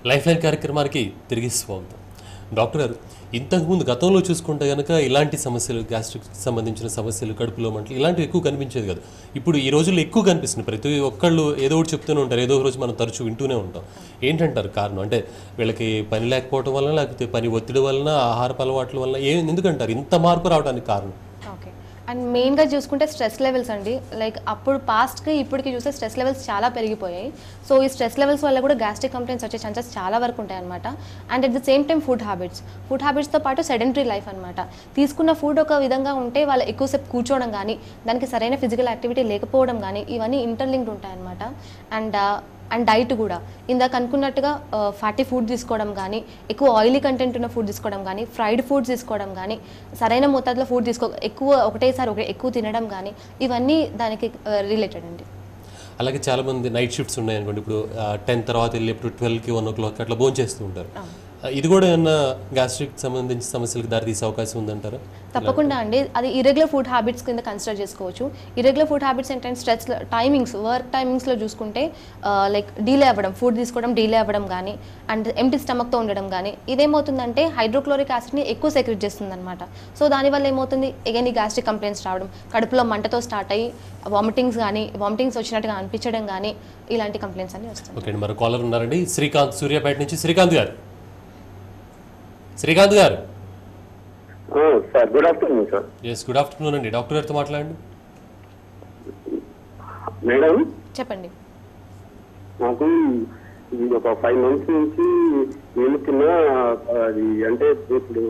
Life line కార్యక్రమానికి తిరిగి స్వాగతం. డాక్టర్ గారు, ఇంతకుముందు గతంలో చూసుకుంటే కనుక ఇలాంటి సమస్యలు, గ్యాస్ట్రిక్ సంబంధించిన సమస్యలు, కడుపులో మంటలు ఇలాంటివి ఎక్కువ కనిపించేది కాదు. ఇప్పుడు ఈ రోజుల్లో ఎక్కువ కనిపిస్తుంది. ప్రతి ఒక్కళ్ళు ఏదో ఒకటి చెప్తూనే ఉంటారు, ఏదో ఒక రోజు మనం తరచూ వింటూనే ఉంటాం. ఏంటంటారు కారణం? అంటే వీళ్ళకి పని లేకపోవడం వలన, లేకపోతే పని ఒత్తిడి వలన, ఆహారపు అలవాట్ల వలన, ఎందుకంటారు ఇంత మార్పు రావడానికి కారణం? ఓకే. అండ్ మెయిన్గా చూసుకుంటే స్ట్రెస్ లెవెల్స్ అండి. లైక్ అప్పుడు పాస్ట్కి ఇప్పటికి చూస్తే స్ట్రెస్ లెవెల్స్ చాలా పెరిగిపోయాయి. సో ఈ స్ట్రెస్ లెవెల్స్ వల్ల కూడా గ్యాస్ట్రిక్ కంప్లైంట్స్ వచ్చే ఛాన్సెస్ చాలా వరకు ఉంటాయి అనమాట. And at the same time food హ్యాబిట్స్తో పాటు సెడెంటరీ లైఫ్ అనమాట. తీసుకున్న ఫుడ్ ఒక విధంగా ఉంటే వాళ్ళు ఎక్కువసేపు కూర్చోవడం కానీ, దానికి సరైన ఫిజికల్ యాక్టివిటీ లేకపోవడం కానీ, ఇవన్నీ ఇంటర్లింక్డ్ ఉంటాయన్నమాట. అండ్ డైట్ కూడా ఇందాక అనుకున్నట్టుగా ఫ్యాటీ ఫుడ్ తీసుకోవడం కానీ, ఎక్కువ ఆయిలీ కంటెంట్ ఉన్న ఫుడ్ తీసుకోవడం కానీ, ఫ్రైడ్ ఫుడ్స్ తీసుకోవడం కానీ, సరైన మోతాదులో ఫుడ్ ఒకటేసారి ఎక్కువ తినడం కానీ, ఇవన్నీ దానికి రిలేటెడ్ అండి. అలాగే చాలామంది నైట్ షిఫ్ట్స్ ఉన్నాయనుకోండి, ఇప్పుడు 10 తర్వాత వెళ్ళి ఇప్పుడు 12కి 1 o'clock అట్లా భోజనం చేస్తూ ఉంటారు. ఇది కూడా ఏమన్నా గ్యాస్ట్రిక్ సంబంధించిన సమస్యలకు దారితీసే అవకాశం ఉందంటారా? తప్పకుండా అండి. అది ఇరెగ్యులర్ ఫుడ్ హ్యాబిట్స్ కింద కన్సిడర్ చేసుకోవచ్చు. ఇరెగ్యులర్ ఫుడ్ హ్యాబిట్స్ ఏంటంటే స్ట్రెస్ టైమింగ్స్, వర్క్ టైమింగ్స్లో చూసుకుంటే లైక్ డీలే అవ్వడం, ఫుడ్ తీసుకోవడం డీలే అవ్వడం కానీ, అండ్ ఎంటీ స్టమక్తో ఉండడం కానీ, ఇదేమవుతుందంటే హైడ్రోక్లోరిక్ యాసిడ్ని ఎక్కువ సెక్రెట్ చేస్తుంది అనమాట. సో దానివల్ల ఏమవుతుంది, ఎగైన్ ఈ గ్యాస్ట్రిక్ కంప్లైంట్స్ రావడం, కడుపులో మంటతో స్టార్ట్ అయ్యి వామిటింగ్స్ వచ్చినట్టుగా అనిపించడం కానీ, ఇలాంటి కంప్లైంట్స్ అన్ని వస్తాయి. ఓకే అండి, మరి కాలర్ ఉన్నారండి, శ్రీకాంత్ సూర్యాపేట నుంచి. శ్రీకాంత్ గారు sir, good afternoon sir. Yes, good afternoon అండి. డాక్టర్ గారితో మాట్లాడండి. మేడం చెప్పండి. నాకు ఒక 5 months నుంచి నేను తిన్నా అది అంటే ఇప్పుడు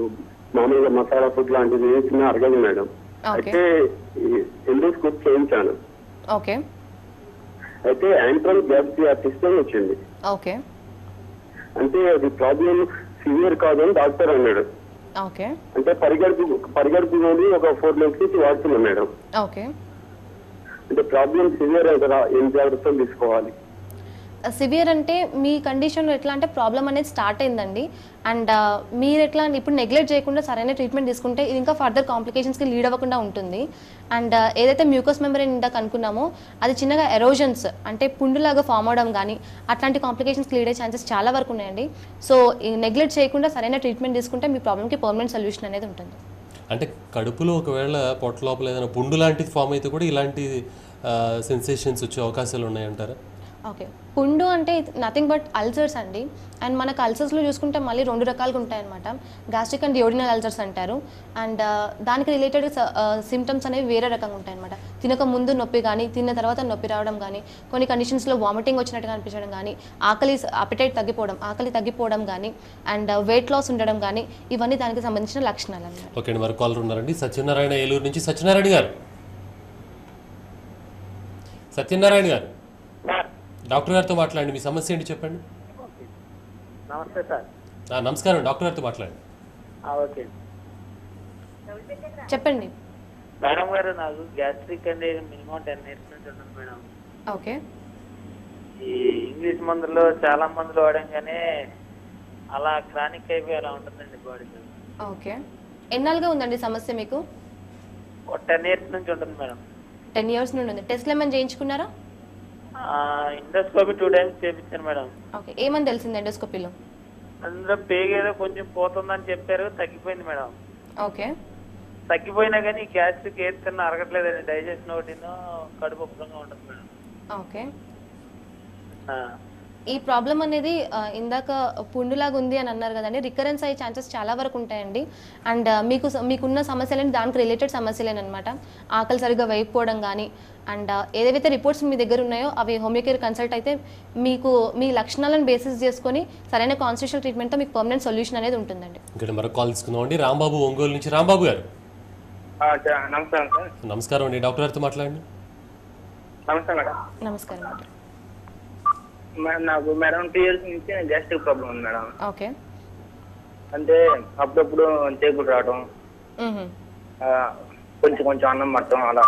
మామూలుగా మసాలా ఫుడ్ లాంటిది ఏం తిన్నా అరగదు మేడం. అయితే ఎండోస్కోప్ చేయించాను. ఓకే. అయితే యాంట్రల్ గ్యాస్ట్రియాటిస్ వచ్చింది. ఓకే. అంటే అది ప్రాబ్లం సివియర్ కాదు అని డాక్టర్ అన్నాడు. ఓకే. అంటే పరిగడుపు ఒక 4 months నుంచి వాడుతున్నాం మేడం. ఓకే. అంటే ప్రాబ్లం సివియర్ కదా, ఏం జాగ్రత్తలు తీసుకోవాలి? సివియర్ అంటే మీ కండిషన్లో ఎట్లా అంటే ప్రాబ్లం అనేది స్టార్ట్ అయిందండి. అండ్ మీరు ఎట్లా ఇప్పుడు నెగ్లెక్ట్ చేయకుండా సరైన ట్రీట్మెంట్ తీసుకుంటే ఇది ఇంకా ఫర్దర్ కాంప్లికేషన్స్కి లీడ్ అవ్వకుండా ఉంటుంది. అండ్ ఏదైతే మ్యూకస్ మెంబ్రేన్ ఇందాక అనుకున్నామో అది చిన్నగా ఎరోజన్స్ అంటే పుండులాగా ఫామ్ అవడం కానీ అట్లాంటి కాంప్లికేషన్స్కి లీడ్ అయ్యే ఛాన్సెస్ చాలా వరకు ఉన్నాయండి. సో నెగ్లెక్ట్ చేయకుండా సరైన ట్రీట్మెంట్ తీసుకుంటే మీ ప్రాబ్లమ్కి పర్మనెంట్ సొల్యూషన్ అనేది ఉంటుంది. అంటే కడుపులో ఒకవేళ పొట్ట లోపల ఏదైనా పుండు లాంటిది ఫామ్ అయితే కూడా ఇలాంటి సెన్సేషన్స్ వచ్చే అవకాశాలు ఉన్నాయంటారా? ఓకే. పుండు అంటే నథింగ్ బట్ అల్సర్స్ అండి. అండ్ మనకు అల్సర్స్లో చూసుకుంటే మళ్ళీ 2 రకాలుగా ఉంటాయన్నమాట. గ్యాస్ట్రిక్ అండ్ డియోడినల్ అల్సర్స్ అంటారు. అండ్ దానికి రిలేటెడ్ సిమ్టమ్స్ అనేవి వేరే రకంగా ఉంటాయన్నమాట. తినక ముందు నొప్పి కానీ, తిన్న తర్వాత నొప్పి రావడం కానీ, కొన్ని కండిషన్స్లో వామిటింగ్ వచ్చినట్టుగా అనిపించడం కానీ, ఆకలి తగ్గిపోవడం కానీ, అండ్ వెయిట్ లాస్ ఉండడం కానీ, ఇవన్నీ దానికి సంబంధించిన లక్షణాలు అన్నమాట. ఓకే అండి, మరి కాలర్ ఉన్నారండి, సత్యనారాయణ ఏలూరు నుంచి. సత్యనారాయణ గారు డాక్టర్ గారితో మాట్లాడండి. మీ సమస్య ఏంటి చెప్పండి. నమస్తే సార్. నమస్కారం, డాక్టర్ గారితో మాట్లాడండి. ఓకే చెప్పండి మేడం గారు. నాకు గ్యాస్ట్రిక్ అనేది మినిమం 10 years నుంచి ఉంటుంది మేడం. ఓకే. ఈ ఇంగ్లీష్ మందులు చాలా మందులు వాడంగానే అలా క్రానిక్ అయిపోయి అలా ఉంటుందండి బాడీలో. ఓకే. ఎన్నాళ్ళుగా ఉందండి సమస్య మీకు? 10 years నుంచి ఉంటుంది మేడం. 10 years నుండి ఉంది. టెస్ట్లు ఏమైనా చేయించుకున్నారా? ఎండోస్కోపీ 2 times చేయించాను మేడం. ఓకే. ఏమని తెలిసింది ఎండోస్కోపీలో? అందులో పేగేదో కొంచెం పోతుందని చెప్పారు, తగ్గిపోయింది మేడం. ఓకే. తగ్గిపోయినా కానీ గ్యాస్ట్రిక్ ఏది తిన్నా అరగట్లేదండి. డైజెషన్ ఒకటినో కడుపు ఉబ్బరంగా ఉంటుంది మేడం. ఓకే. ఈ ప్రాబ్లం అనేది ఇందాక పుండులాగా ఉంది అని అన్నారు కదండి, రికరెన్స్ అయ్యే ఛాన్సెస్ చాలా వరకు ఉంటాయండి. అండ్ మీకున్న సమస్యలని దానికి రిలేటెడ్ సమస్యలేనమాట. ఆకలి సరిగ్గా వేయకపోవడం కానీ, అండ్ ఏదైతే రిపోర్ట్స్ మీ దగ్గర ఉన్నాయో అవి హోమియోకేర్ కన్సల్ట్ అయితే మీకు మీ లక్షణాలను బేసిస్ చేసుకొని సరైన కాన్స్టిట్యూషనల్ ట్రీట్మెంట్తో మీకు పర్మనెంట్ సొల్యూషన్ అనేది ఉంటుందండి. ఇక్కడ మరొక కాల్ తీసుకుందామండి. రాంబాబు ఒంగోలు నుంచి. రాంబాబు గారు నమస్కారం సార్. నమస్కారం అండి, డాక్టర్ గారితో మాట్లాడండి. నమస్కారం. నాకు మేడం 2 years నుంచి గ్యాస్ట్రిక్ ప్రాబ్లం ఉంది మేడం. ఓకే. అంటే అప్పుడప్పుడు తేగులు రావడం, కొంచెం అన్నం పట్టడం అలా.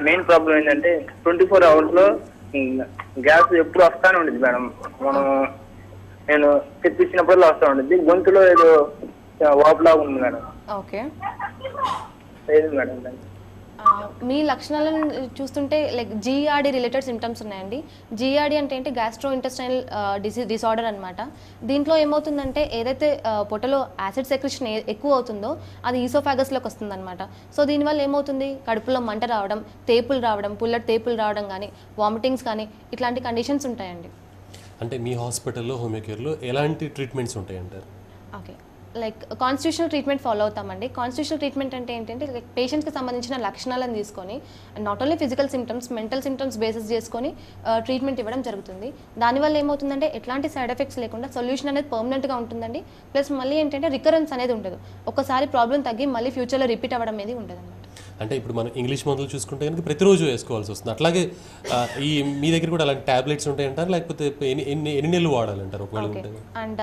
మెయిన్ ప్రాబ్లం ఏంటంటే 24 hours లో గ్యాస్ ఎప్పుడు వస్తానే ఉండేది మేడం. నేను తెప్పించినప్పుడల్లా వస్తూ ఉండేది. గొంతులో ఏదో వాపులాగా ఉంది మేడం. ఓకే. లేదు మేడం. మీ లక్షణాలను చూస్తుంటే లైక్ జీఆర్డీ రిలేటెడ్ సిమ్టమ్స్ ఉన్నాయండి. జీఆర్డీ అంటే ఏంటి, గ్యాస్ట్రో ఇంటెస్టైనల్ డిసార్డర్ అనమాట. దీంట్లో ఏమవుతుందంటే ఏదైతే పొట్టలో యాసిడ్ సెక్రెషన్ ఎక్కువ అవుతుందో అది ఈసోఫాగస్లోకి వస్తుంది అనమాట. సో దీనివల్ల ఏమవుతుంది, కడుపులో మంట రావడం, తేపులు రావడం, పుల్లటి తేపులు రావడం కానీ, వామిటింగ్స్ కానీ ఇట్లాంటి కండిషన్స్ ఉంటాయండి. అంటే మీ హాస్పిటల్లో హోమియోకేర్లో ఎలాంటి ట్రీట్మెంట్స్ ఉంటాయంటారు? Okay, like constitutional treatment follow అవుతామండి. కాన్స్టిట్యూషనల్ ట్రీట్మెంట్ అంటే ఏంటంటే లైక్ పేషెంట్కి సంబంధించిన లక్షణాలను తీసుకొని not only physical symptoms, mental symptoms basis చేసుకొని ట్రీట్మెంట్ ఇవ్వడం జరుగుతుంది. దానివల్ల ఏమవుతుందంటే ఎట్లాంటి సైడ్ ఎఫెక్ట్స్ లేకుండా సొల్యూషన్ అనేది పర్మనెంట్గా ఉంటుందండి. ప్లస్ మళ్ళీ ఏంటంటే రికరెన్స్ అనేది ఉండదు. ఒకసారి ప్రాబ్లం తగ్గి మళ్ళీ ఫ్యూచర్లో రిపీట్ అవ్వడం అనేది ఉండదు అనమాట. అంటే ఇప్పుడు మనం ఇంగ్లీష్ మందులు చూసుకుంటే కనుక ప్రతిరోజు వేసుకోవాల్సి వస్తుంది. అట్లాగే ఈ మీ దగ్గర కూడా అలాంటి టాబ్లెట్స్ ఉంటాయంటారు, లేకపోతే ఎన్ని నెలలు వాడాలంటారు ఒకవేళ ఉంటే? అండ్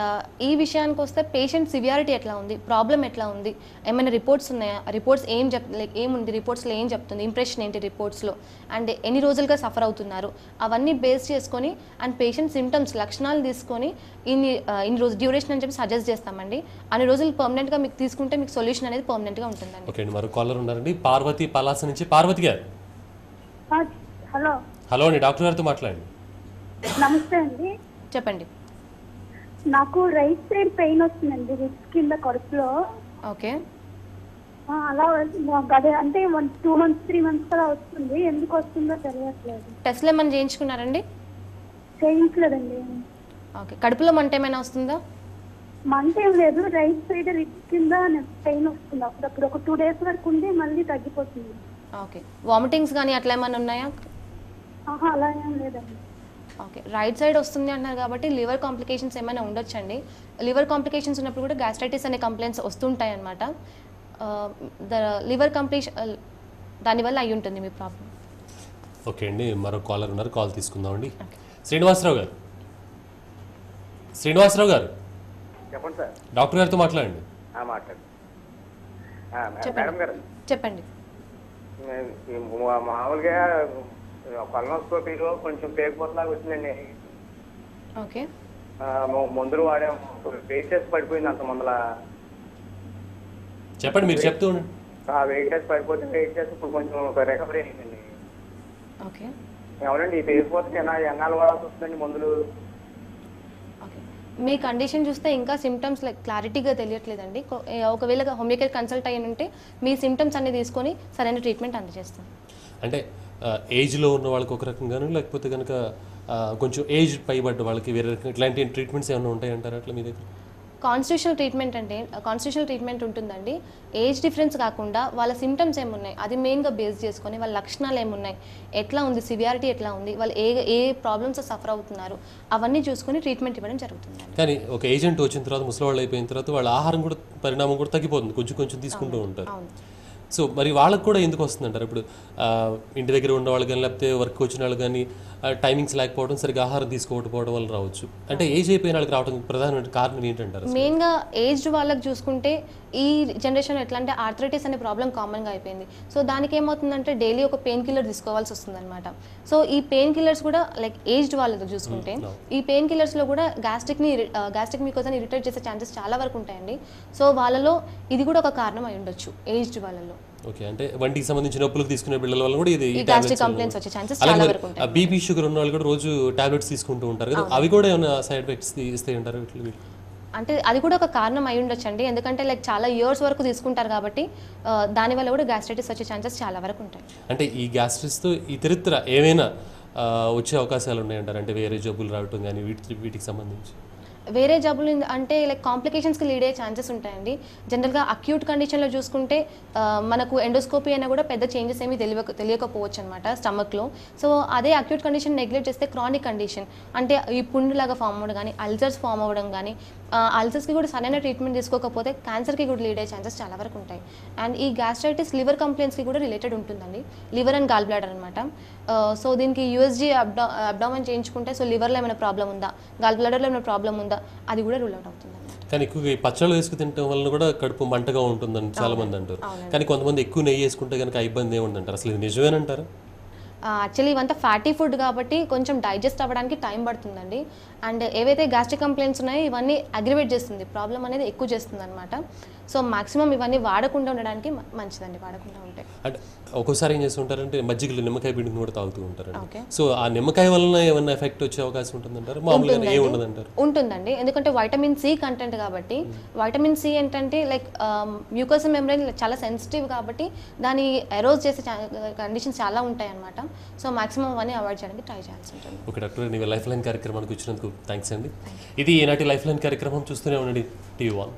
ఈ విషయానికి వస్తే పేషెంట్ సివియారిటీ ఎట్లా ఉంది, ప్రాబ్లం ఎట్లా ఉంది, ఏమైనా రిపోర్ట్స్ ఉన్నాయా, రిపోర్ట్స్ ఏం లైక్ ఏముంది, రిపోర్ట్స్లో ఏం చెప్తుంది, ఇంప్రెషన్ ఏంటి రిపోర్ట్స్లో, అండ్ ఎన్ని రోజులుగా సఫర్ అవుతున్నారు, అవన్నీ బేస్ చేసుకొని అండ్ పేషెంట్ సిమ్టమ్స్ లక్షణాలు తీసుకొని ఇన్ని రోజు డ్యూరేషన్ అని చెప్పి సజెస్ట్ చేస్తామండి. అన్ని రోజులు పర్మనెంట్గా మీకు తీసుకుంటే మీకు సొల్యూషన్ అనేది పర్మనెంట్గా ఉంటుందండి. ఓకే అండి, మరో కాలర్ ఉన్నారండి, పార్వతి పలాస నుంచి. పార్వతి గారు, హలో. హలో అండి, డాక్టర్ గారితో మాట్లాడండి. నమస్తే అండి. చెప్పండి. నాకు రైట్ సైడ్ పెయిన్ వస్తుందండి, రిప్స్ కింద కడుపులో. ఓకే, అలా అంటే 2 months 3 months అలా వస్తుంది. ఎందుకు వస్తుందో తెలియట్లేదు. టెస్ట్లు ఏమైనా చేయించుకున్నారండి? చేయించలేదండి. ఓకే, కడుపులో మంట ఏమైనా వస్తుందా? మంట ఏం లేదు, రైట్ సైడ్ రిప్స్ కింద పెయిన్ వస్తుంది. అప్పుడప్పుడు ఒక 2 days వరకు ఉండి మళ్ళీ తగ్గిపోతుంది. ఓకే, వామిటింగ్స్ కానీ అట్లా ఏమైనా ఉన్నాయా? అలా ఏం లేదండి. ఓకే, రైట్ సైడ్ వస్తుంది అంటున్నారు కాబట్టి లివర్ కాంప్లికేషన్స్ ఏమైనా ఉండొచ్చండి. లివర్ కాంప్లికేషన్స్ ఉన్నప్పుడు కూడా గ్యాస్ట్రైటిస్ అనే కంప్లైంట్స్ వస్తుంటాయి అనమాట. లివర్ దానివల్ల అయి ఉంటుంది మీ ప్రాబ్లం. ఓకే అండి, మరో కాలర్ ఉన్నారు, కాల్ తీసుకుందామండి. శ్రీనివాసరావు గారు, శ్రీనివాసరావు గారు చెప్పండి సార్. డాక్టర్ గారితో మాట్లాడండి. మాట్లాడండి మేడం గారు. చెప్పండి. మామూలుగా కొలనోస్కోపీలో కొంచెం పేరుపోతలాగా వచ్చిందండి. ఓకే, మందులు వాడాము, వెయిట్ చేసి పడిపోయింది. అంత ముందల చెప్పండి, మీరు చెప్తూ ఉండండి. వెయిట్ చేసి పడిపోతే వెయిట్ చేసి ఇప్పుడు కొంచెం రికవరీ అయిందండి. ఓకే, అవునండి, ఈ పేరుపోతే ఎన్నాళ్ళు వాడాల్సి వస్తుందండి మందులు? ఓకే, మీ కండిషన్ చూస్తే ఇంకా సిమ్టమ్స్ లైక్ క్లారిటీగా తెలియట్లేదండి. ఒకవేళ హోమియోకేర్ కన్సల్ట్ అయ్యి ఉంటే మీ సిమ్టమ్స్ అన్ని తీసుకొని సరైన ట్రీట్మెంట్ అందజేస్తాం. అంటే ఏజ్లో ఉన్న వాళ్ళకి ఒక రకంగాను, లేకపోతే కనుక కొంచెం ఏజ్ పైబడ్డ వాళ్ళకి వేరే రకంగా ఇట్లాంటి ట్రీట్మెంట్స్ ఏమైనా ఉంటాయంటారా అట్లా మీ దగ్గర? కాన్స్టిట్యూషనల్ ట్రీట్మెంట్ అంటే కాన్స్టిట్యూషనల్ ట్రీట్మెంట్ ఉంటుందండి. ఏజ్ డిఫరెన్స్ కాకుండా వాళ్ళ సిమ్టమ్స్ ఏమున్నాయి అది మెయిన్గా బేస్ చేసుకొని వాళ్ళ లక్షణాలు ఏమున్నాయి, ఎట్లా ఉంది, సివియారిటీ ఎట్లా ఉంది, వాళ్ళు ఏ ప్రాబ్లమ్స్ సఫర్ అవుతున్నారు అవన్నీ చూసుకొని ట్రీట్మెంట్ ఇవ్వడం జరుగుతుంది. కానీ ఒక ఏజెంట్ వచ్చిన తర్వాత, ముసలి వాళ్ళు అయిపోయిన తర్వాత వాళ్ళ ఆహారం కూడా పరిణామం కూడా తగ్గిపోతుంది, కొంచెం కొంచెం తీసుకుంటూ ఉంటారు. సో మరి వాళ్ళకు కూడా ఎందుకు వస్తుందంటారు? ఇప్పుడు ఇంటి దగ్గర ఉన్న వాళ్ళు కానీ, లేకపోతే వర్క్ వచ్చిన వాళ్ళు కానీ టైమింగ్స్ లేకపోవడం, సరిగ్గా ఆహారం తీసుకోకపోవడం వల్ల రావచ్చు. అంటే ఏజ్ అయిపోయిన వాళ్ళకి రావడం ప్రధానమైన కారణం ఏంటంటారు? మెయిన్గా ఏజ్డ్ వాళ్ళకి చూసుకుంటే ఈ జనరేషన్ ఎట్లా అంటే ఆర్థరైటిస్ అనే ప్రాబ్లం కామన్గా అయిపోయింది. సో దానికి ఏమవుతుందంటే డైలీ ఒక పెయిన్ కిల్లర్ తీసుకోవాల్సి వస్తుంది అనమాట. సో ఈ పెయిన్ కిల్లర్స్ కూడా లైక్ ఏజ్డ్ వాళ్ళతో చూసుకుంటే ఈ పెయిన్ కిల్లర్స్లో కూడా గ్యాస్ట్రిక్ మీకోసారి ఇరిటేట్ చేసే ఛాన్సెస్ చాలా వరకు ఉంటాయండి. సో వాళ్ళలో ఇది కూడా ఒక కారణం అయి ఉండొచ్చు ఏజ్డ్ వాళ్ళలో. ఓకే, అంటే వంటికి సంబంధించిన నొప్పులకు తీసుకునే పిల్లల వల్ల కూడా ఇది గ్యాస్ట్రిక్ కంప్లైంట్స్ వచ్చే ఛాన్సెస్ చాలా వరకు ఉంటాయి. బీపీ షుగర్ ఉన్న వాళ్ళు కూడా రోజు టాబ్లెట్స్ తీసుకుంటూ ఉంటారు కదా, అవి కూడా ఏమైనా సైడ్ ఎఫెక్ట్స్ ఇస్తాయి అంటారు? అంటే అది కూడా ఒక కారణం అయి ఉండొచ్చు అండి. ఎందుకంటే లైక్ చాలా ఇయర్స్ వరకు తీసుకుంటారు కాబట్టి దానివల్ల కూడా గ్యాస్ట్రైటిస్ వచ్చే ఛాన్సెస్ చాలా వరకు ఉంటాయి. అంటే ఈ గ్యాస్ట్రిక్స్తో ఇతరితర ఏమైనా వచ్చే అవకాశాలు ఉన్నాయంటారు? అంటే వేరే జబ్బులు రావటం కానీ వీటికి సంబంధించి వేరే జబ్బులు అంటే లైక్ కాంప్లికేషన్స్కి లీడ్ అయ్యే ఛాన్సెస్ ఉంటాయండి. జనరల్గా అక్యూట్ కండిషన్లో చూసుకుంటే మనకు ఎండోస్కోపీ అయినా కూడా పెద్ద చేంజెస్ ఏమీ తెలియకపోవచ్చు అనమాట స్టమక్లో. సో అదే అక్యూట్ కండిషన్ నెగ్లెక్ట్ చేస్తే క్రానిక్ కండిషన్ అంటే ఈ పుండులాగా ఫామ్ అవ్వడం కానీ, అల్సర్స్ ఫామ్ అవ్వడం కానీ, అల్సర్స్కి కూడా సరైన ట్రీట్మెంట్ తీసుకోకపోతే క్యాన్సర్కి కూడా లీడ్ అయ్యే ఛాన్సెస్ చాలా వరకు ఉంటాయి. అండ్ ఈ గ్యాస్ట్రైటిస్ లివర్ కంప్లైంట్స్కి కూడా రిలేటెడ్ ఉంటుందండి, లివర్ అండ్ గాల్ బ్లాడర్ అనమాట. సో దీనికి యూఎస్జీ అబ్డామన్ చేయించుకుంటే సో లివర్లో ఏమైనా ప్రాబ్లం ఉందా, గాల్ బ్లాడర్లో ఏమైనా ప్రాబ్లం ఉందా అది కూడా రూల్ అవుట్ అవుతుంది. కానీ ఎక్కువగా ఈ పచ్చళ్ళు వేసుకు తినడం వల్ల కూడా కడుపు మంటగా ఉంటుందని చాలా మంది అంటారు. కానీ కొంతమంది ఎక్కువ నెయ్యి వేసుకుంటే కనుక ఇబ్బంది ఏముందంటారు? అసలు ఇది నిజమేనంటారు? యాక్చువల్లీ ఇవంతా ఫ్యాటీ ఫుడ్ కాబట్టి కొంచెం డైజెస్ట్ అవ్వడానికి టైం పడుతుందండి. అండ్ ఏవైతే గ్యాస్ట్రిక్ కంప్లైంట్స్ ఉన్నాయో ఇవన్నీ అగ్రివేట్ చేస్తుంది, ప్రాబ్లం అనేది ఎక్కువ చేస్తుంది అనమాట. సో మాక్సిమం ఇవన్నీ వాడకుండా ఉండడానికి మంచిదండి, వాడకుండా ఉంటే. అంటే ఒక్కోసారి ఏం చేస్తుంటారంటే మజ్జిగలో నిమ్మకాయ పిండిని కూడా తాగుతూ ఉంటారండి. ఓకే. సో ఆ నిమ్మకాయ వలన ఏమైనా ఎఫెక్ట్ వచ్చే అవకాశం ఉంటుందంటారు? మామూలుగా ఏ ఉండదంటారు? ఉంటుందండి, ఎందుకంటే వైటమిన్ సి కంటెంట్ కాబట్టి. వైటమిన్ సి ఏంటంటే లైక్ మ్యూకస్ మెమ్బ్రెయిన్ చాలా సెన్సిటివ్ కాబట్టి దాన్ని ఎరోజ్ చేసే కండిషన్స్ చాలా ఉంటాయి అన్నమాట. సో మాక్సిమం అవన్నీ అవాయిడ్ చేయడానికి ట్రై చేయాల్సి ఉంటుంది. ఓకే డాక్టర్, నీ లైఫ్ లైన్ కార్యక్రమానికి వచ్చినందుకు థ్యాంక్స్ అండి. ఇది ఈనాటి లైఫ్ లైన్ కార్యక్రమం. చూస్తూనే ఉండండి TV1.